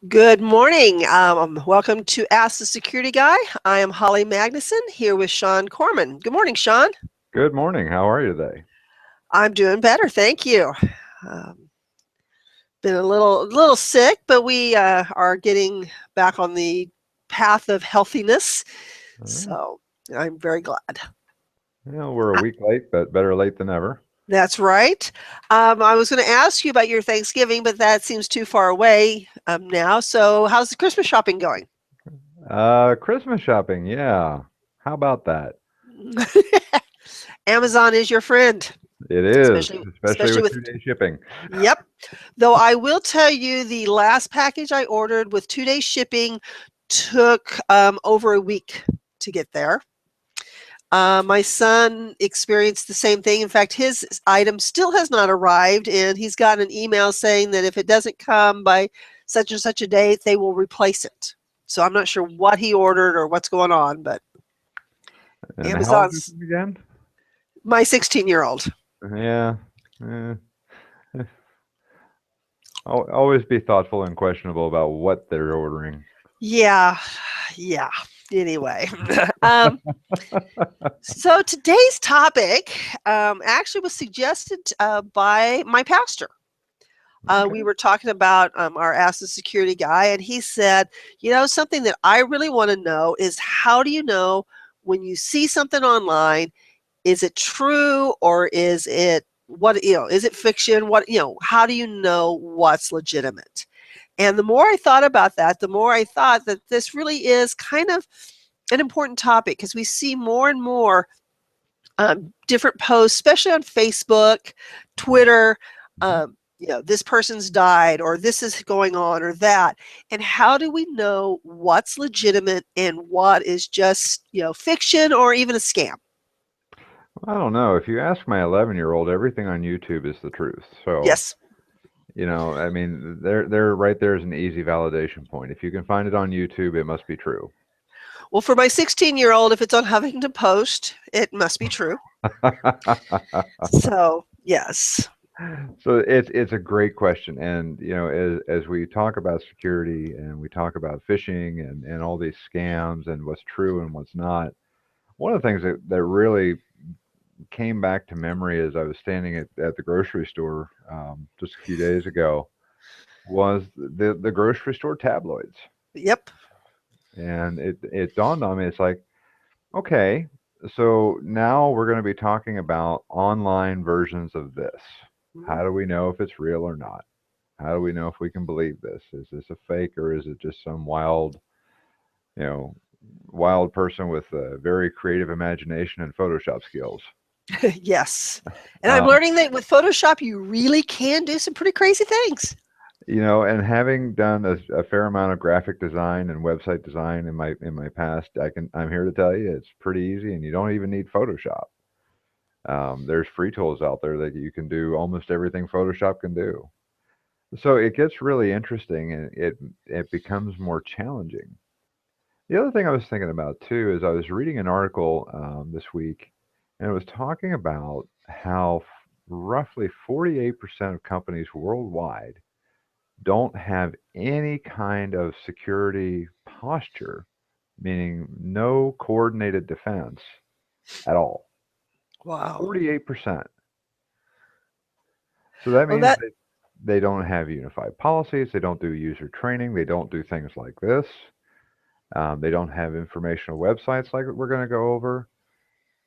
Good morning. Welcome to Ask the Security Guy. I am Holly Magnuson here with Sean Corman. Good morning, Sean. Good morning. How are you today? I'm doing better, thank you. Um, been a little sick, but we are getting back on the path of healthiness. All right. So I'm very glad. We're a Uh, week late, but better late than never. That's right. I was going to ask you about your Thanksgiving, but that seems too far away now. So how's the Christmas shopping going? Christmas shopping. Yeah. How about that? Amazon is your friend, It is, especially especially especially with with 2 day shipping. yep. Though I will tell you the last package I ordered with 2-day shipping took, over a week to get there. My son experienced the same thing. In fact, his item still has not arrived, and he's gotten an email saying that if it doesn't come by such and such a date, they will replace it. So I'm not sure what he ordered or what's going on, but And how old is Amazon's it again? my 16-year-old. Yeah. eh, Always be thoughtful and questionable about what they're ordering. Yeah, yeah. Anyway, um, so today's topic actually was suggested by my pastor. We Okay. were talking about our Ask the Security Guy, and he said, something that I really want to know is how do you know when you see something online, is it true or is it is it fiction? How do you know what's legitimate? And the more I thought about that, the more I thought that this really is kind of an important topic because we see more and more different posts, especially on Facebook, Twitter. Mhm. This person's died, or this is going on, or that. And how do we know what's legitimate and what is just fiction or even a scam? I don't know. If you ask my 11-year-old, everything on YouTube is the truth. So, Yes. I mean, they're right there is an easy validation point. If you can find it on YouTube, it must be true. Well, for my 16-year-old, if it's on Huffington Post, it must be true. So yes. So it's a great question, and as we talk about security and we talk about phishing and all these scams and what's true and what's not, one of the things that really came back to memory as I was standing at the grocery store just a few days ago was the grocery store tabloids, Yep. and it dawned on me. It's like, okay, so now we're going to be talking about online versions of this. Mhm. How do we know if it's real or not? How do we know if we can believe this? Is this a fake or is it just some you know, wild person with a very creative imagination and Photoshop skills? Yes. And I'm Um, learning that with Photoshop, you really can do some pretty crazy things. and having done a fair amount of graphic design and website design in my past, I'm here to tell you it's pretty easy, and you don't even need Photoshop. There's free tools out there that you can do almost everything Photoshop can do. So it gets really interesting, and it becomes more challenging. The other thing I was thinking about too is I was reading an article this week, and it was talking about how roughly 48% of companies worldwide don't have any kind of security posture, meaning no coordinated defense at all. Wow. 48%. So that Well, means that that they don't have unified policies, they don't do user training, they don't do things like this. They don't have informational websites like we're going to go over,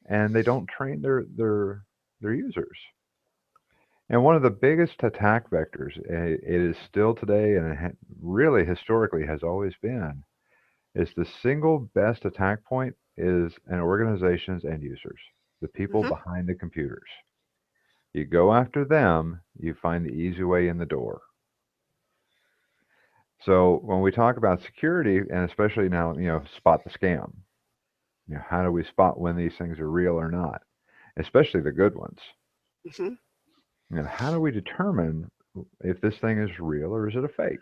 and they don't train their users. And one of the biggest attack vectors, it is still today, and really historically has always been, is the single best attack point is an organization's end users, the people mhm. behind the computers. You go after them, you find the easy way in the door. So when we talk about security, and especially now, spot the scam. How do we spot when these things are real or not, especially the good ones? Mhm. How do we determine if this thing is real or is it a fake?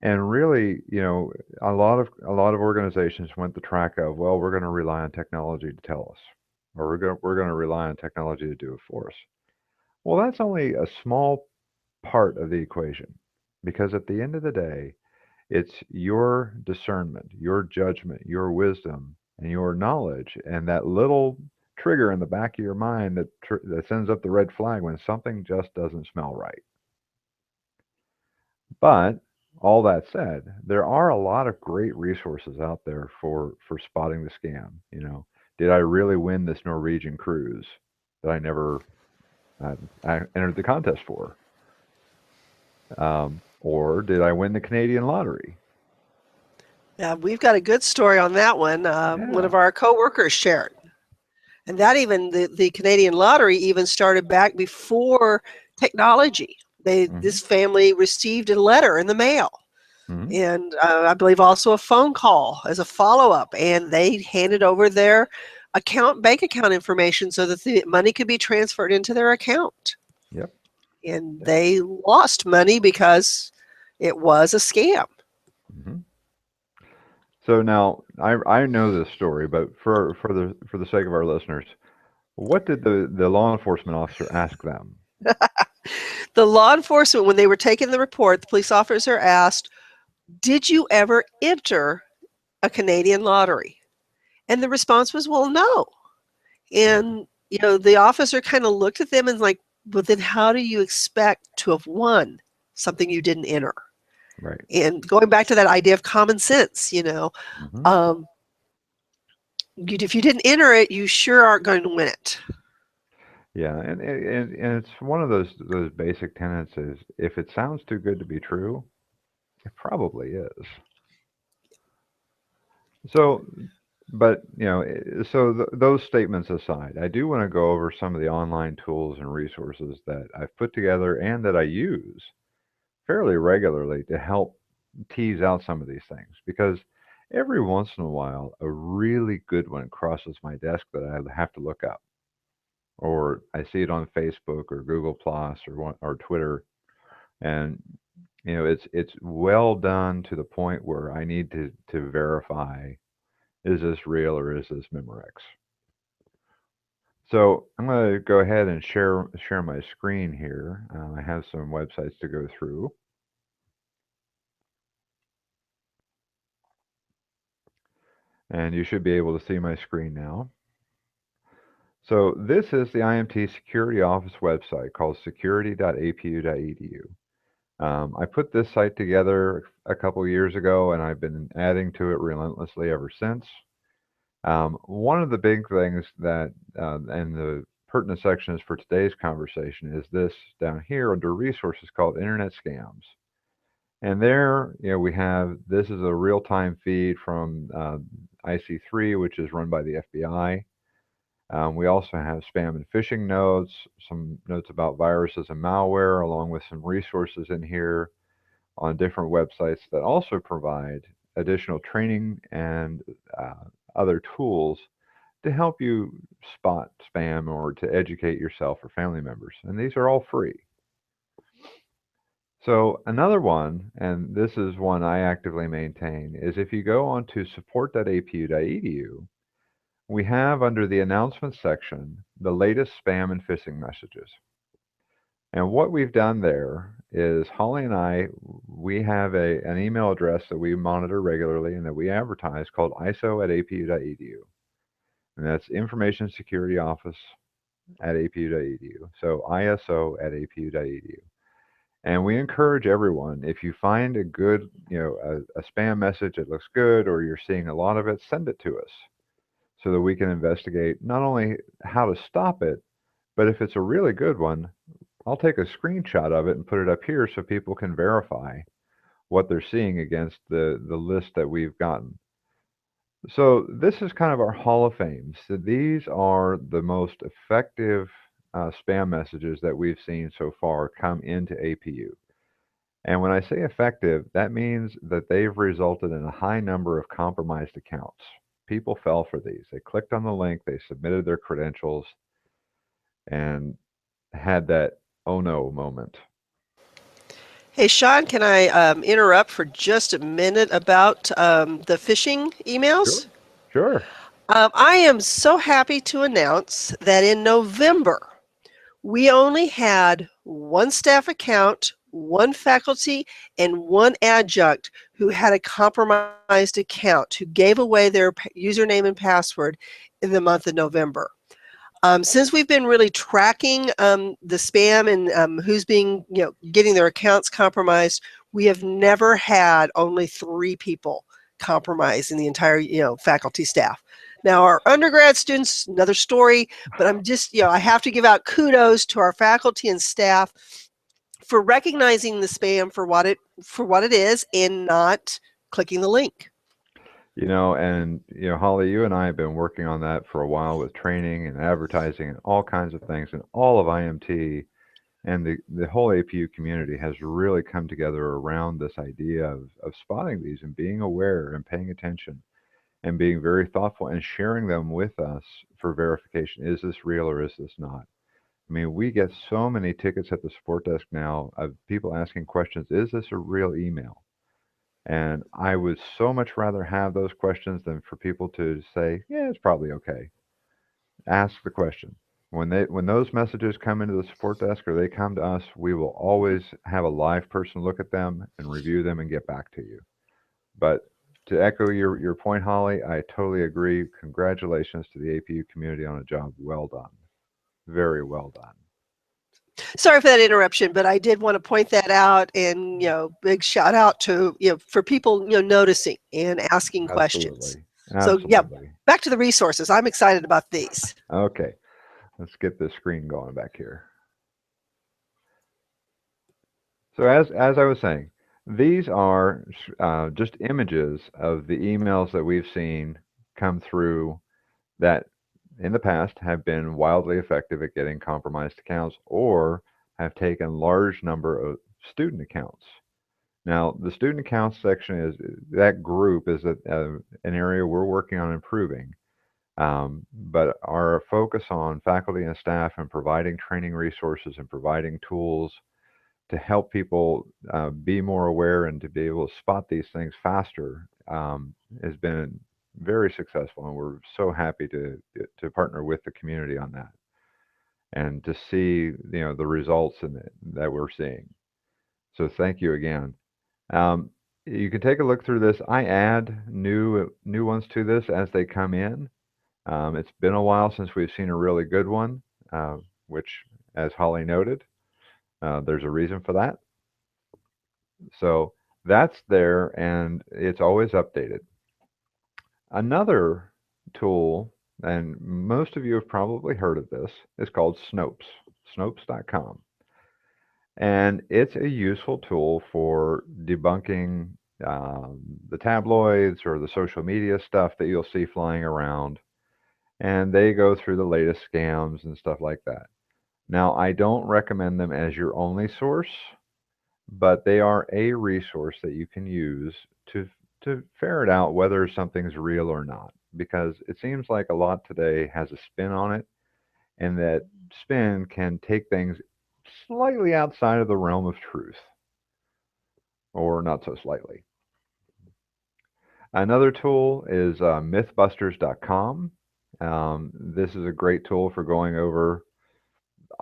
And really, a lot of organizations went the track of, well, we're going to rely on technology to tell us, or we're going to rely on technology to do it for us. Well, that's only a small part of the equation. because at the end of the day, it's your discernment, your judgment, your wisdom, and your knowledge, and that little trigger in the back of your mind that sends up the red flag when something just doesn't smell right. But all that said, there are a lot of great resources out there for spotting the scam. Did I really win this Norwegian cruise that I never I entered the contest for? Or did I win the Canadian lottery? Yeah, we've got a good story on that one. One Yeah. of our coworkers shared, and that even the Canadian lottery even started back before technology. This Hmm. family received a letter in the mail, Hmm. and I believe also a phone call as a follow-up, and they handed over their bank account information so that the money could be transferred into their account. Yep. And Yep. they lost money because it was a scam. Hmm. So now I know this story, but for the sake of our listeners, what did the law enforcement officer ask them? The law enforcement, when they were taking the report, the police officer asked, "Did you ever enter a Canadian lottery?" And the response was, "Well, no." Yeah. And, the officer kind of looked at them and like, "But then how do you expect to have won something you didn't enter?" Right. And going back to that idea of common sense, Hmm. um, if you didn't enter it, you sure aren't going to win it. Yeah, and it's one of those basic tenets is if it sounds too good to be true, it probably is. So, but those statements aside, I do want to go over some of the online tools and resources that I've put together and that I use fairly regularly to help tease out some of these things because every once in a while a really good one crosses my desk that I have to look up, or I see it on Facebook or Google Plus or Twitter, and it's well done to the point where I need to verify, is this real or is this Memorex? So I'm going to go ahead and share my screen here. I have some websites to go through, and you should be able to see my screen now. So this is the IMT Security Office website called security.apu.edu. I put this site together a couple years ago, and I've been adding to it relentlessly ever since. One of the big things and the pertinent sections for today's conversation is this down here under resources called Internet Scams. And there, this is a real-time feed from IC3, which is run by the FBI. We also have spam and phishing notes, some notes about viruses and malware, along with some resources in here on different websites that also provide additional training and other tools to help you spot spam or to educate yourself or family members. And these are all free. So another one, and this is one I actively maintain, is if you go on to support.apu.edu, we have under the announcements section the latest spam and phishing messages. And what we've done there is Holly and we have an email address that we monitor regularly and that we advertise called ISO@apu.edu. And that's Information Security Office at apu.edu. So ISO@apu.edu. And we encourage everyone, if you find a good, a spam message that looks good or you're seeing a lot of it, send it to us so that we can investigate not only how to stop it, but if it's a really good one, I'll take a screenshot of it and put it up here so people can verify what they're seeing against the list that we've gotten. So this is kind of our Hall of Fame. So these are the most effective spam messages that we've seen so far come into APU. And when I say effective, that means that they've resulted in a high number of compromised accounts. People fell for these. They clicked on the link, they submitted their credentials, and had that oh no moment. Hey, Sean, can I interrupt for just a minute about the phishing emails? Sure. Sure. I am so happy to announce that in November, we only had one staff account one faculty and one adjunct who had a compromised account who gave away their username and password in the month of November. Since we've been really tracking the spam and who's being, getting their accounts compromised, we have never had only 3 people compromised in the entire, faculty staff. Now, our undergrad students, another story, but I'm just, I have to give out kudos to our faculty and staff for recognizing the spam for what it is and not clicking the link. And Holly, you and I have been working on that for a while with training and advertising and all kinds of things, and all of IMT and the whole APU community has really come together around this idea of spotting these and being aware and paying attention and being very thoughtful and sharing them with us for verification. Is this real or is this not? I mean, we get so many tickets at the support desk now of people asking questions. Is this a real email? And I would so much rather have those questions than for people to say, yeah, it's probably okay. Ask the question. When those messages come into the support desk or they come to us, we will always have a live person look at them and review them and get back to you. But to echo your point, Holly, I totally agree. Congratulations to the APU community on a job well done. Very well done. Sorry for that interruption, but I did want to point that out, and big shout out to for people noticing and asking questions. Absolutely. So yeah, back to the resources. I'm excited about these. Okay, let's get the screen going back here. So as I was saying, these are just images of the emails that we've seen come through that in the past have been wildly effective at getting compromised accounts or have taken large number of student accounts. Now, the student accounts section that group is an area we're working on improving. But our focus on faculty and staff and providing training resources and providing tools to help people be more aware and to be able to spot these things faster has been very successful, and we're so happy to partner with the community on that and to see the results that we're seeing. So thank you again. You can take a look through this. I add new ones to this as they come in. It's been a while since we've seen a really good one, which, as Holly noted, there's a reason for that. So that's there, and it's always updated. Another tool, and most of you have probably heard of this, is called Snopes, snopes.com. And it's a useful tool for debunking the tabloids or the social media stuff that you'll see flying around. And they go through the latest scams and stuff like that. Now, I don't recommend them as your only source, but they are a resource that you can use to ferret out whether something's real or not, because it seems like a lot today has a spin on it, and that spin can take things slightly outside of the realm of truth, or not so slightly. Another tool is mythbusters.com. This is a great tool for going over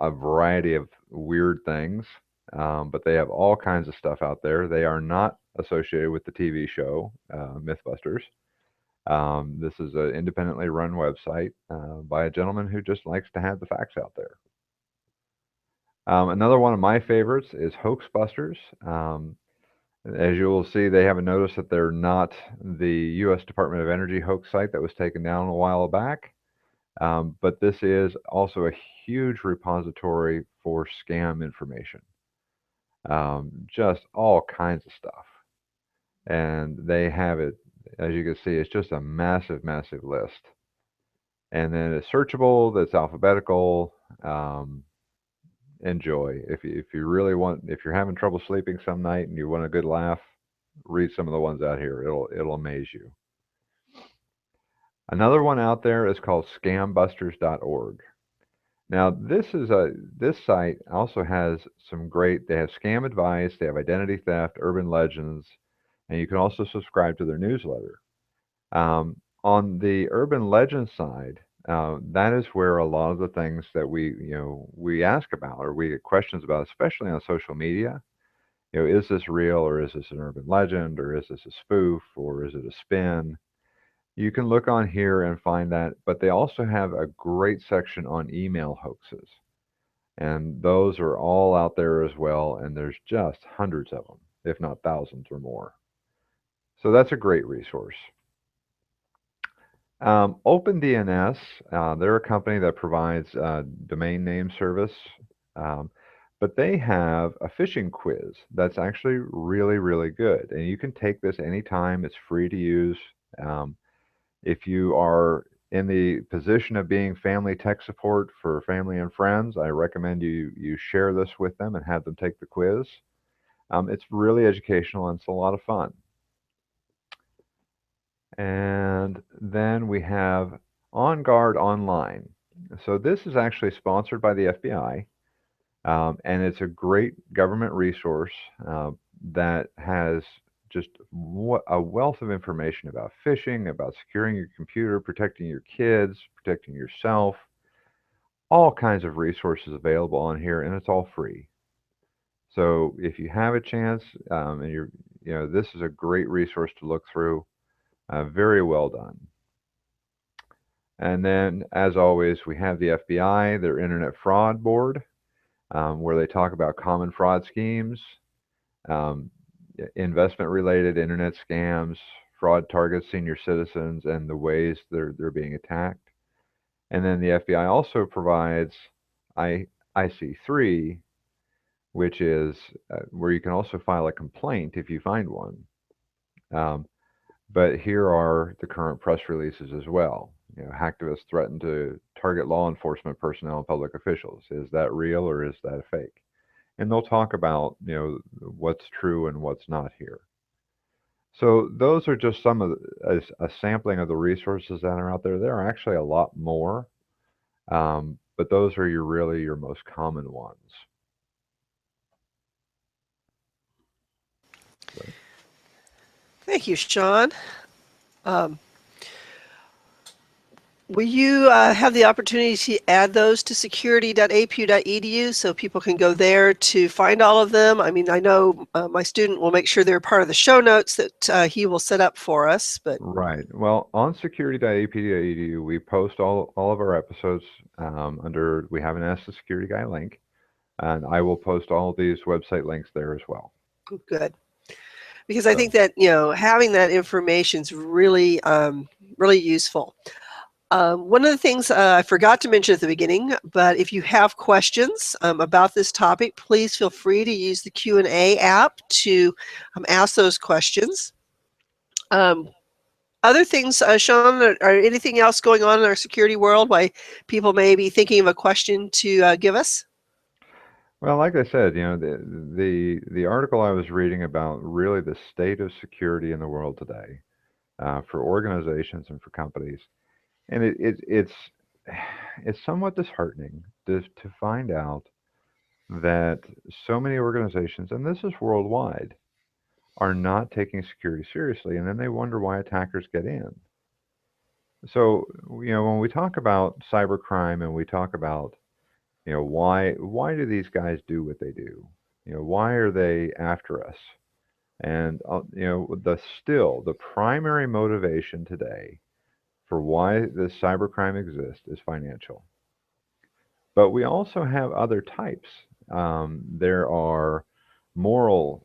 a variety of weird things, but they have all kinds of stuff out there. They are not associated with the TV show Mythbusters. This is an independently run website by a gentleman who just likes to have the facts out there. Another one of my favorites is Hoaxbusters. As you will see, they have a notice that they're not the U.S. Department of Energy hoax site that was taken down a while back. But this is also a huge repository for scam information. Just all kinds of stuff. And they have it, as you can see, it's just a massive, massive list. And then it's searchable, that's alphabetical. Enjoy. If you really want, if you're having trouble sleeping some night and you want a good laugh, read some of the ones out here. It'll amaze you. Another one out there is called scambusters.org. Now this site also has some great, they have scam advice, they have identity theft, urban legends, and you can also subscribe to their newsletter. On the urban legend side, that is where a lot of the things that we ask about or we get questions about, especially on social media, Is this real, or is this an urban legend, or is this a spoof, or is it a spin? You can look on here and find that, but they also have a great section on email hoaxes. And those are all out there as well, and there's just hundreds of them, if not thousands or more. So that's a great resource. OpenDNS, they're a company that provides domain name service, um, but they have a phishing quiz that's actually really, really good. And you can take this anytime. It's free to use. Um, if you are in the position of being family tech support for family and friends, I recommend you share this with them and have them take the quiz. It's really educational and it's a lot of fun. And then we have On Guard Online. So this is actually sponsored by the FBI, and it's a great government resource that has just a wealth of information about phishing, about securing your computer, protecting your kids, protecting yourself, all kinds of resources available on here, and it's all free. So if you have a chance, and this is a great resource to look through. Very well done. And then, as always, we have the FBI, their Internet Fraud Board, where they talk about common fraud schemes, um, investment-related internet scams, fraud targets senior citizens, and the ways they're being attacked. And then the FBI also provides IC3, which is where you can also file a complaint if you find one. But here are the current press releases as well. Hacktivists threaten to target law enforcement personnel and public officials. Is that real or is that a fake? And they'll talk about, what's true and what's not here. So those are just some of a sampling of the resources that are out there. There are actually a lot more, but those are your most common ones. So. Thank you, Sean. Will you have the opportunity to add those to security.apu.edu so people can go there to find all of them? I mean, I know my student will make sure they're part of the show notes that he will set up for us. But Right. Well, on security.apu.edu, we post all of our episodes under, we have an Ask the Security Guy link, and I will post all of these website links there as well. Good. Because I think that, having that information is really, really useful. One of the things I forgot to mention at the beginning, but if you have questions about this topic, please feel free to use the Q&A app to ask those questions. Other things, Sean, or anything else going on in our security world why people may be thinking of a question to give us? Well, like I said, the article I was reading about really the state of security in the world today for organizations and for companies. And it's somewhat disheartening to find out that so many organizations, and this is worldwide, are not taking security seriously, and then they wonder why attackers get in. So, when we talk about cybercrime and we talk about, why do these guys do what they do? Why are they after us? And the primary motivation today for why this cybercrime exists is financial. But we also have other types. There are moral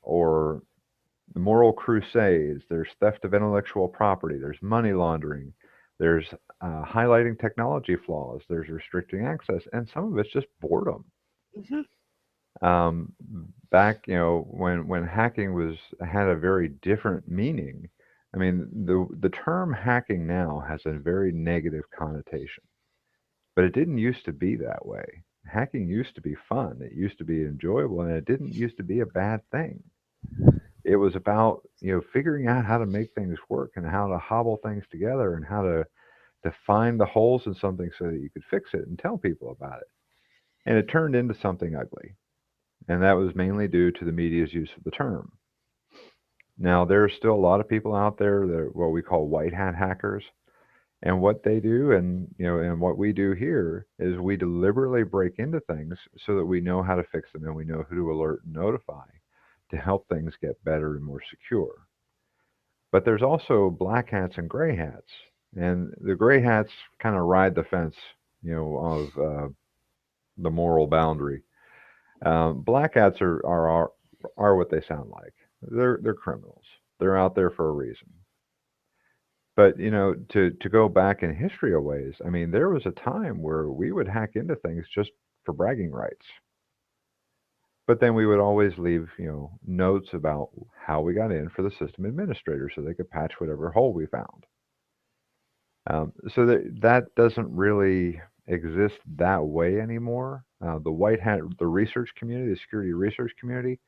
crusades. There's theft of intellectual property. There's money laundering. There's highlighting technology flaws. There's restricting access, and some of it's just boredom. Mm-hmm. Back, when hacking had a very different meaning. I mean, the term hacking now has a very negative connotation, but it didn't used to be that way. Hacking used to be fun. It used to be enjoyable, and it didn't used to be a bad thing. It was about, figuring out how to make things work and how to hobble things together and how to find the holes in something so that you could fix it and tell people about it. And it turned into something ugly. And that was mainly due to the media's use of the term. Now, there are still a lot of people out there that are what we call white hat hackers. And what they do, and and what we do here, is we deliberately break into things so that we know how to fix them and we know who to alert and notify, to help things get better and more secure. But there's also black hats and gray hats, and the gray hats kind of ride the fence, of the moral boundary. Black hats are what they sound like. They're criminals. They're out there for a reason. But to go back in history a ways, I mean, there was a time where we would hack into things just for bragging rights. But then we would always leave, notes about how we got in for the system administrator so they could patch whatever hole we found. So that doesn't really exist that way anymore. The white hat, the research community, the security research community,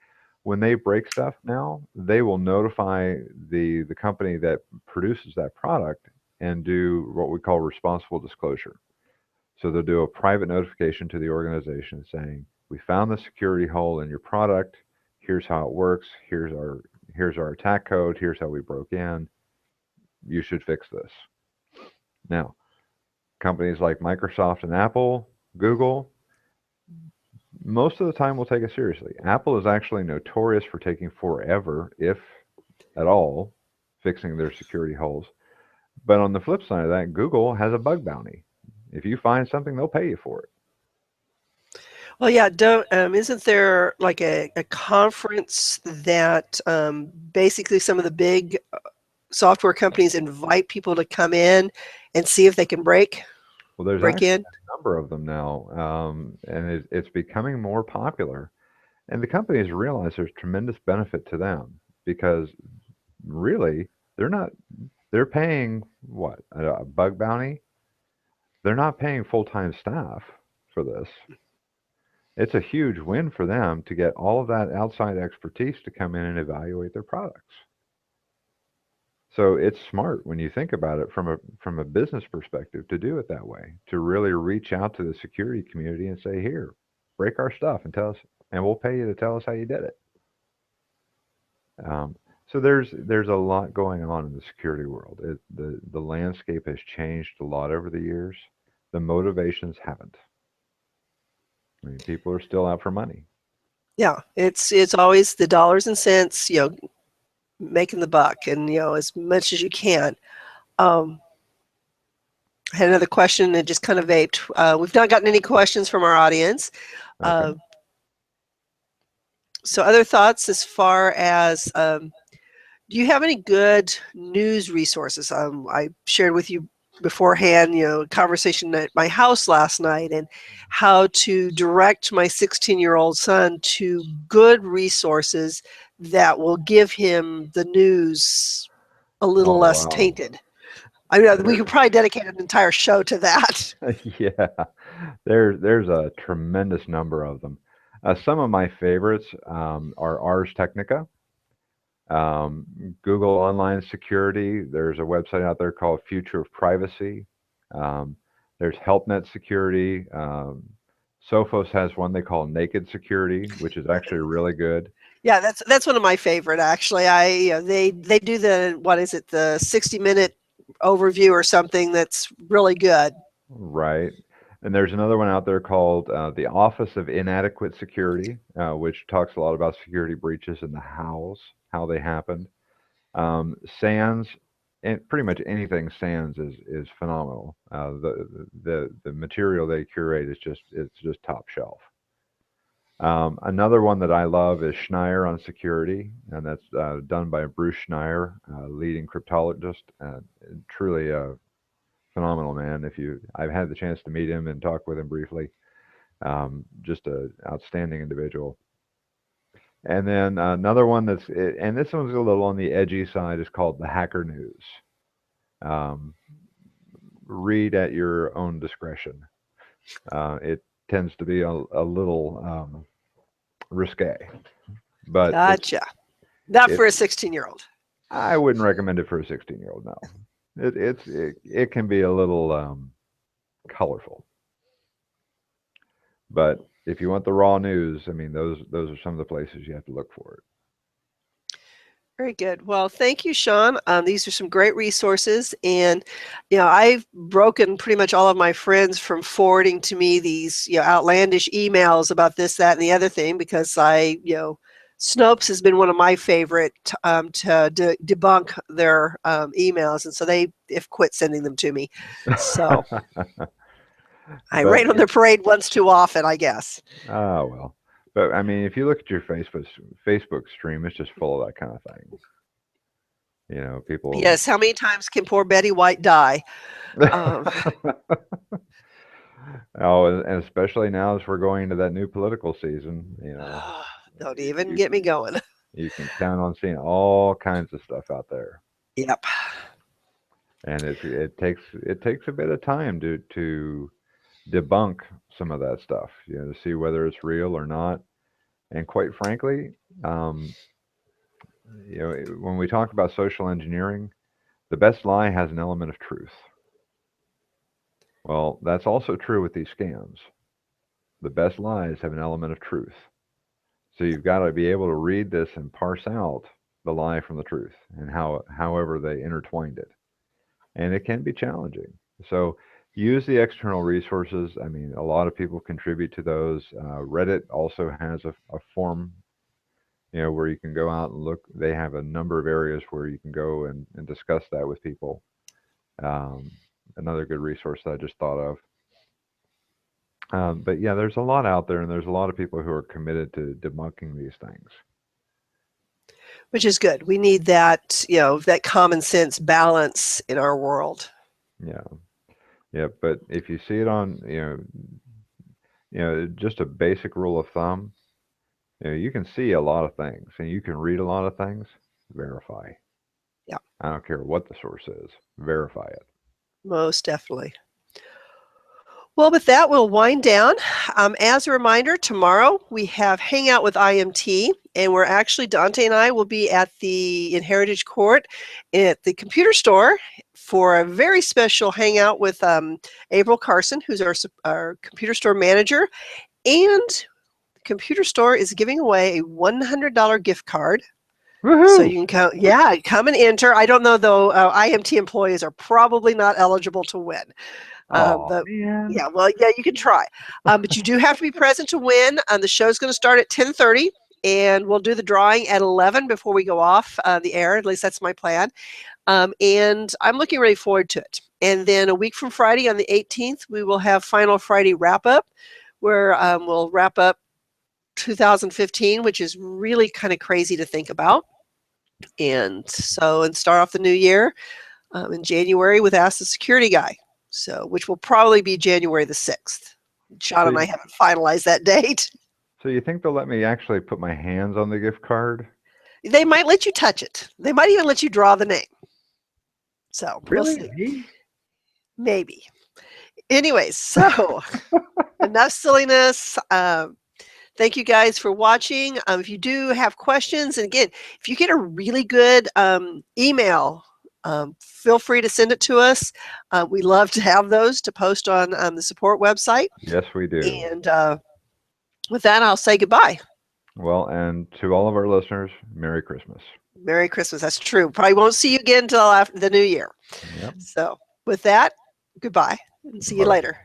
when they break stuff now, they will notify the company that produces that product and do what we call responsible disclosure. So they'll do a private notification to the organization saying, we found the security hole in your product. Here's how it works. Here's our attack code. Here's how we broke in. You should fix this. Now, companies like Microsoft and Apple, Google, most of the time will take it seriously. Apple is actually notorious for taking forever, if at all, fixing their security holes. But on the flip side of that, Google has a bug bounty. If you find something, they'll pay you for it. Well, yeah, isn't there like a conference that basically some of the big software companies invite people to come in and see if they can break in? A number of them now, and it's becoming more popular. And the companies realize there's tremendous benefit to them because really they're paying what, a bug bounty? They're not paying full-time staff for this. It's a huge win for them to get all of that outside expertise to come in and evaluate their products. So it's smart when you think about it from a business perspective to do it that way, to really reach out to the security community and say, here, break our stuff and tell us, and we'll pay you to tell us how you did it. So there's a lot going on in the security world. The landscape has changed a lot over the years. The motivations haven't. I mean, people are still out for money. Yeah, it's always the dollars and cents, making the buck, and as much as you can. I had another question that just kind of vaped. We've not gotten any questions from our audience. Okay. So other thoughts as far as, do you have any good news resources? I shared with you beforehand, a conversation at my house last night and how to direct my 16-year-old son to good resources that will give him the news a little less tainted. I mean, we could probably dedicate an entire show to that. Yeah, there's a tremendous number of them. Some of my favorites are Ars Technica, Google Online Security. There's a website out there called Future of Privacy. There's HelpNet Security. Sophos has one they call Naked Security, which is actually really good. Yeah, that's one of my favorite actually. They do the, what is it, the 60-minute overview or something that's really good. Right. And there's another one out there called the Office of Inadequate Security, which talks a lot about security breaches and the how they happened. SANS, and pretty much anything SANS is phenomenal. The material they curate is just top shelf. Another one that I love is Schneier on security, and that's done by Bruce Schneier, leading cryptologist. Truly a phenomenal man. I've had the chance to meet him and talk with him briefly. Just an outstanding individual. And then another one and this one's a little on the edgy side, is called the Hacker News. Read at your own discretion. It tends to be a little risque, but gotcha. Not for a 16-year-old. I wouldn't recommend it for a 16-year-old. No, it can be a little colorful, but if you want the raw news, I mean, those are some of the places you have to look for it. Very good. Well, thank you, Sean. These are some great resources, and I've broken pretty much all of my friends from forwarding to me these outlandish emails about this, that, and the other thing, because I Snopes has been one of my favorite to debunk their emails, and so they have quit sending them to me. So I But rain on their parade once too often, I guess. oh well. But I mean, if you look at your Facebook stream, it's just full of that kind of thing. You know, people. Yes, how many times can poor Betty White die? Um, Oh, and especially now as we're going into that new political season, you know, don't you, even you get me going. you can count on seeing all kinds of stuff out there, Yep. and it takes a bit of time to debunk some of that stuff, you know, to see whether it's real or not. And quite frankly, um, you know, when we talk about social engineering, the best lie has an element of truth. Well, that's also true with these scams. The best lies have an element of truth. So you've got to be able to read this and parse out the lie from the truth and however they intertwined it. And it can be challenging. So use the external resources. I mean, a lot of people contribute to those. Reddit also has a forum, you know, where you can go out and look. They have a number of areas where you can go and discuss that with people. Um, Another good resource that I just thought of. But yeah, there's a lot out there, and there's a lot of people who are committed to debunking these things. Which is good. We need that, that common sense balance in our world. Yeah, yeah. But if you see it on, just a basic rule of thumb, you can see a lot of things, and you can read a lot of things. Verify. Yeah, I don't care what the source is. Verify it. most definitely. Well, with that, we'll wind down. As a reminder, tomorrow we have Hangout with IMT, and Dante and I will be at in Heritage Court at the computer store for a very special hangout with April Carson, who's our computer store manager. And the computer store is giving away a $100 gift card. Woohoo! So you can come and enter. I don't know though, IMT employees are probably not eligible to win. Oh But man. yeah, well, yeah, you can try. But you do have to be present to win. The show's going to start at 10:30, and we'll do the drawing at 11 before we go off the air. At least that's my plan. And I'm looking really forward to it. And then a week from Friday, on the 18th, we will have Final Friday wrap up, where we'll wrap up 2015, which is really kind of crazy to think about. And start off the new year in January with Ask the Security Guy. So, which will probably be January the 6th. Sean and I haven't finalized that date. So you think they'll let me actually put my hands on the gift card? They might let you touch it. They might even let you draw the name. So really? We'll see. Maybe. Anyways, so enough silliness. Thank you guys for watching. If you do have questions, and again, if you get a really good email, feel free to send it to us. We love to have those to post on the support website. Yes, we do. And with that, I'll say goodbye. Well, and to all of our listeners, Merry Christmas. Merry Christmas. That's true. Probably won't see you again until after the new year. Yep. So with that, goodbye and see you later.